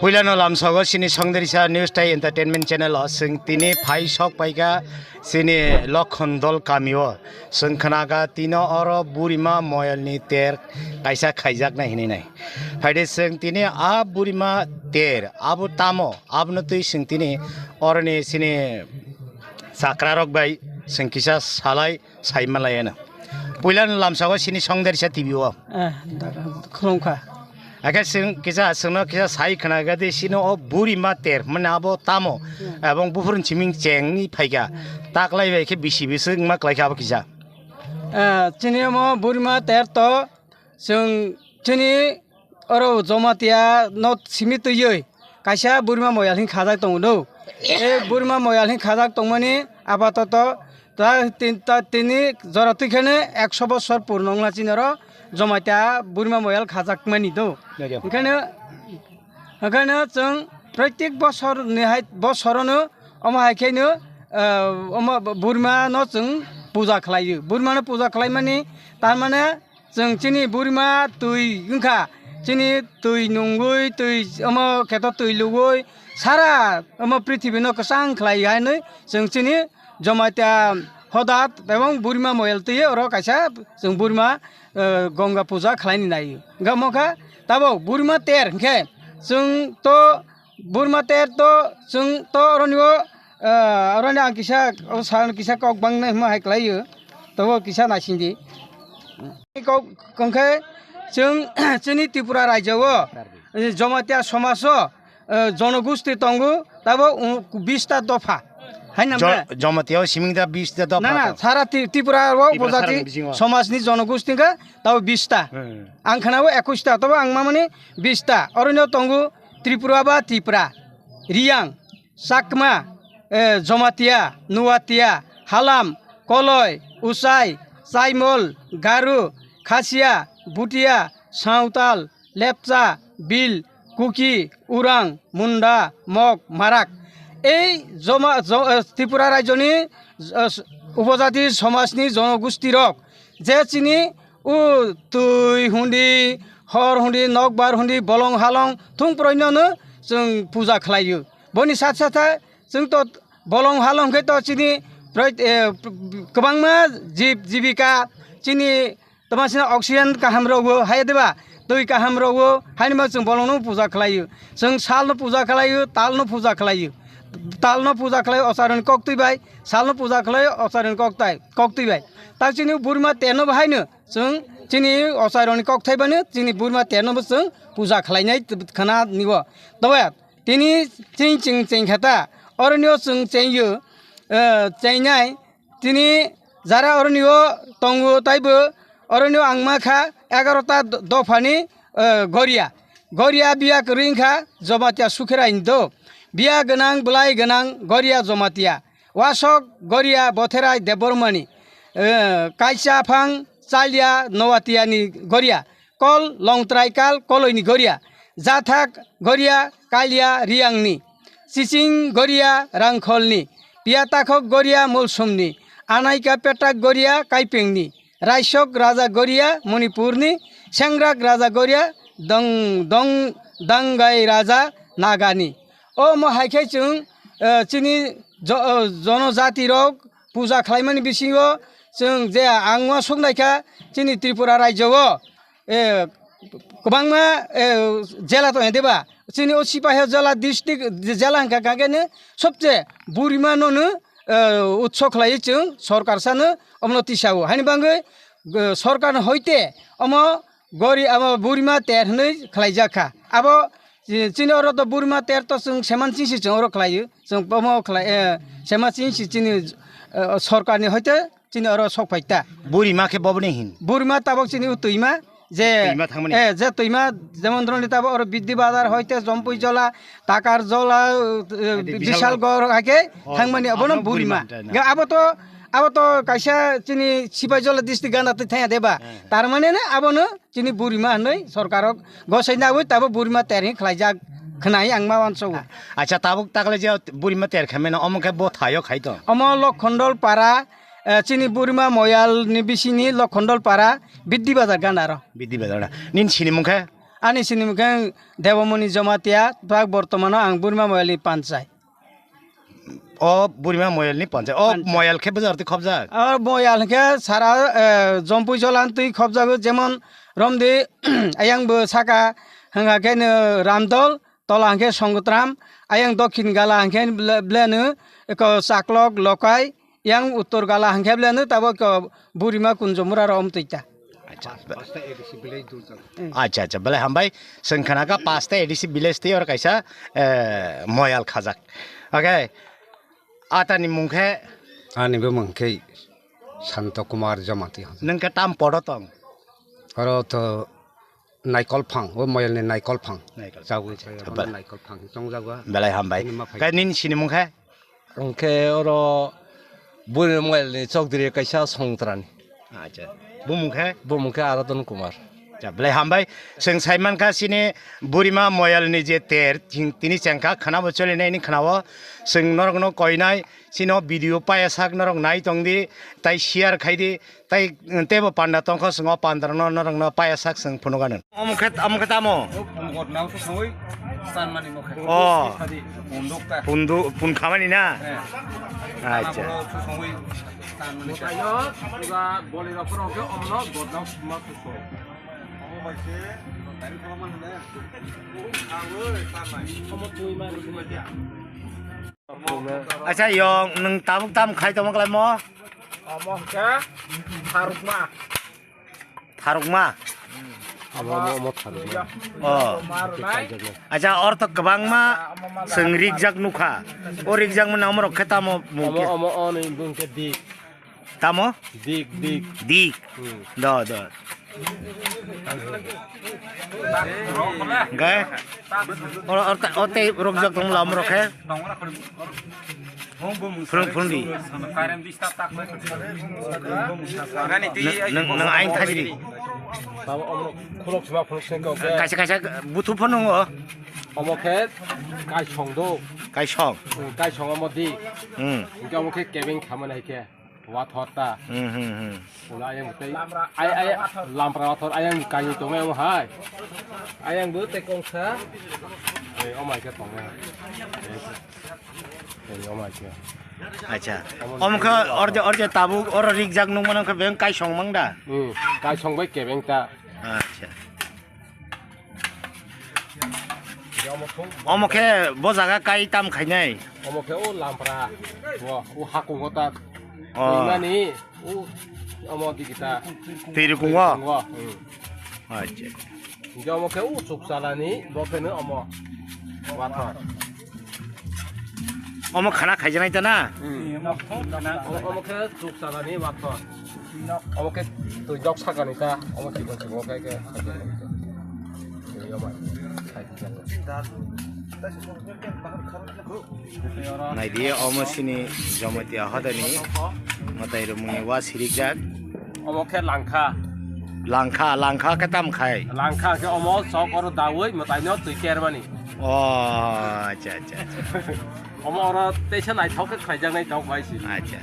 Huilano lamsago sini songderisa news tai entertainment channel sing tini phai sok paika sini lokhondol kamio sing khanaga tino oro burima moyal ni ter kaisa khaijak na hini nai phaide sing tini a burima ter abu tamo abno tui sing tini orni sini sakrarok bai sing kisa salai saimalayana Puilan lamsago sini songderisa tv o khulongkha Agar kisah seno kisah sai kena gade sino o buri mater menabo tamo abang bufurun ciming ceng ni paiga tak lai ke bisi bisi mak lai apa kisah chini mo burima ter to sung chini oro jomatia not simit yoi kaisa burima moyalhin khajak tongdo e burima moyalhin khajak tongmani apatot ta tini jorati khane 100 বছর পূর্ণংলা চিনর জমাইতা বুড়িমা ময়াল খাজাক মানি তো এখানে जों প্রত্যেক বছর নেহাই বছরনো অমাহাইখাইনো বুড়িমানো जों পূজা খালাयो বুড়িমানো পূজা খালাই মানে তার মানে जों চিনি বুড়িমা তুই গংখা চিনি তুই নঙ্গুই তুই খেত তুই লুগুই সারা পৃথিবীনো কসাং খালাই হাইনো जों চিনি জমাইতা হদাত এবং বুড়িমা ময়াল তুই ওর কাইসা जों বুড়িমা গঙ্গা পূজা খালাইনি নাইयो গামখা তাবো বুড়িমা তের কে जों তো বুড়িমা তের তো जों তো অরনিও অরনি আং কিসা সান কিসা কক বাংনে मा हाइख्लायो तबो किसा नासिंदि কক कंखे जों जोंनि त्रिपुरा रायजोआव जमातिया समाज जनगोष्ठी दंगो ताबो 20 टा दफा जमातियाव सिमिंदा 20 टा दफा ना सारा त्रिपुराव उपजाति समाजनि जनगोष्ठीखौ ताबो 20 टा आं खोनाबो 21 टा तबो आं माने 20 टा अरण्य दंगो त्रिपुरा बा त्रिपुरा रियां साकमा जमातिया नुवातिया हालाम कलय उसाई चाइमल गारु खासिया बुटिया सावताल लेपचा बिल कुकी उरां मुंडा मग माराक এই ত্রিপুরা রাজ্যনি উপজাতি সমাজনি জনগোষ্ঠীরক যে চিনি ও তুই হুন্দি হর হুন্দি নকবার হুন্দি বলং হালং থুং প্রয়নো जों পূজা খালাयो বনি সাথ সাথে जों তো বলং হালংকে তো চিনি गोबांमा जीविका चिनी तमासिना अक्सिजेन काहामरावबो हाय देबा दै काहामरावबो हायमा जों बलंनो पूजा खालायो जों सालनो पूजा खालायो तालनो पूजा खालायो तालनो पूजा खालायो असारन कक्तैबाय सालनो पूजा खालायो असारन कक्तैबाय ता चिनी बुरमा तेनो बाहायनो जों चिनी असारन कक्तैबानो चिनी बुरमा तेनोबो जों पूजा खालायनाय खाना निबो तबे तिनी चिं खाता अरण्य जों चैयो चाइनाय तिनी जारा अरण्य तंगो ताइबो अरण्य आंमाखा 11टा दफानि गरिया बिया रिंखा जमातिया सुखेरा हिंदो बिया गनां बलाय गनां गरिया जमातिया वासक गरिया बथेराय देबरमानि काइसाफां चालिया नवातियानि गरिया कल लंत्रायकाल कलयनि गरिया जाथाक गरिया कालिया रियांनि सिसिं गरिया रांखलनि पियाताखक गरिया मौसुमनि आनायका पेटाक गरिया काइपेंनि रायसक राजा गरिया मणिपुरनि सेंग्राक राजा गरिया दंगाई राजा नागानि ओ महाइखे जों चिनी जनजाति रक पूजा खालायमानि बिसिङाव जों जे आंवा संनायखा चिनी त्रिपुरा रायजोआव गोबांमा जेला दं देबा चिनी सिपाही जेला डिस्ट्रिक्ट जेला हंखा गागेनो सबसे बुरिमानो उत्सव खालायो जों सरकार सानो अमनति सावो हानि बांगै सरकार हयते गरी बुरिमा तेर हनै खालायजाखा आबो चिनी अर तो बुरिमा तेर तो जों सेमानसिंसि जों अर खालायो जों सेमानसिंसि चिनी सरकारनि हयते चिनी अर सकफायता बुरिमाखे बबने हिन बुरिमा ताबक चिनी उतैमा जे जे तैमा जेमन धरনের তাব আর বিদ্যি বাজার হইতে জম্পুই জলা টাকার জলা বিশাল গড় আগে থাংমানি অবন বুরিমা আবো তো কাইসা চিনি সিপাই জলা ডিস্ট্রিক্ট গানাতে থায়া দেবা তার মানে না আবনো চিনি বুরিমা হनै সরকারক গসাইনাবো তাবো বুরিমা তেরহি খাইজা খনাই आंमा वानसौ আচ্ছা তাবক তাকলে যে বুরিমা তের খামেনা অমকে ব থায়ক খাইতো অম লক্ষণ্ডল পাড়া চিনি বুরিমা ময়াল নিবিসিনি লক্ষণ্ডল পাড়া বিদ্যি বাজার গানার বিদ্যি বাজার নিন সিনি মুখে ani sini mukang Devamoni Jamatia bag bortomano ang Burma Moyali Pansai ও বুড়িমা ময়াল নি পঞ্চায়েত ও ময়াল খেয়ে বুঝাতে খবজা আর ময়াল কে সারা জম্পুই চলান তুই খবজাগো যেমন রমদি আয়াংবো সাকা হাঙ্গাকে রামদল তলাংকে সংগতরাম আয়াং দক্ষিণ গালা হাঙ্কে ব্লেনো এক চাকলক লকাই yang utur gala hangke blenu tabo ke burima kunjomura rom tuita अच्छा अच्छा भले हम भाई संखना का पास्ता एडिसी विलेज थी और कैसा मोयाल खजक ओके आता नि मुंखे आनी बे मंखे शांत कुमार जमाती हन नंका टाम पड़ो तंग और तो नाइकल फांग वो मोयल ने नाइकल फांग जागु नाइकल फांग जंग जागु भले हम भाई का निन सिनि मुंखे अंखे और बुरी मोबाइल ने चौधरी कैसा संतरानी अच्छा bu मुंखे आराधन कुमार भले हम भाई जों साइमान का सिनि बुरिमा मोयाल नि जे तेर तिनि चंखा खाना बचले नै नि खानाव जों नरक न कइनाय सिनो भिडियो पाया साक नरक नाय तंगदि ताइ शेयार खाइदि ताइ तेबो पान्डा तंख संग पान्दार न नरक न पाया साक जों फुनुगान अमुखे तामो अ पुन्दु पुन खामानि ना अच्छा अच्छा yang neng tam khai tong kalai mo tharukma अच्छा और तो कबांग मा जों रिगजाक नुखा ओ रिगजाक मन हमर खेता मो तामो दिक द गए और ते रुकजाक तुम लाम रखे फुंडी नंग आइन थाजिरि कासे बुथु फनंगो 어머케 가이청도 가이청 가이청 어머디 이게 어머케 개빙 가면 이렇게 와터다 오늘 아양 그때 아야 람프라 와터 아양 가이 동에 어머 하이 아양 그때 공사 어머 이게 동에 어머 이게 अच्छा अमख अर्जे ताबु और रिगजाक नु मन के बें काई संग मंगदा 가이청 बै 개빙다 अच्छा अमखे बजागा काई ताम खाइनाय 어머케 오 람프라 오 하고 거다 이만이 오 어머디 기타 테르궁어 अच्छा 이제 어머케 오 죽살라니 너페는 어머 와터 어머 खाना खाइजनाय तना 어머케 죽살라니 와터 어머케 또 역사가니까 어머 기본 어머케 नाइ दिए अमसिनी जमतिया हदनी मताइ रुमुनि वा सिरिकजाक 어머케 लांखा के ताम खाय 랑카 그 어머 저거로 다우이 뭐다이너 뜨케르바니 ओ अच्छा अच्छा 어머 어라 떼션 아이 턱에 가장나이 더 과이시 अच्छा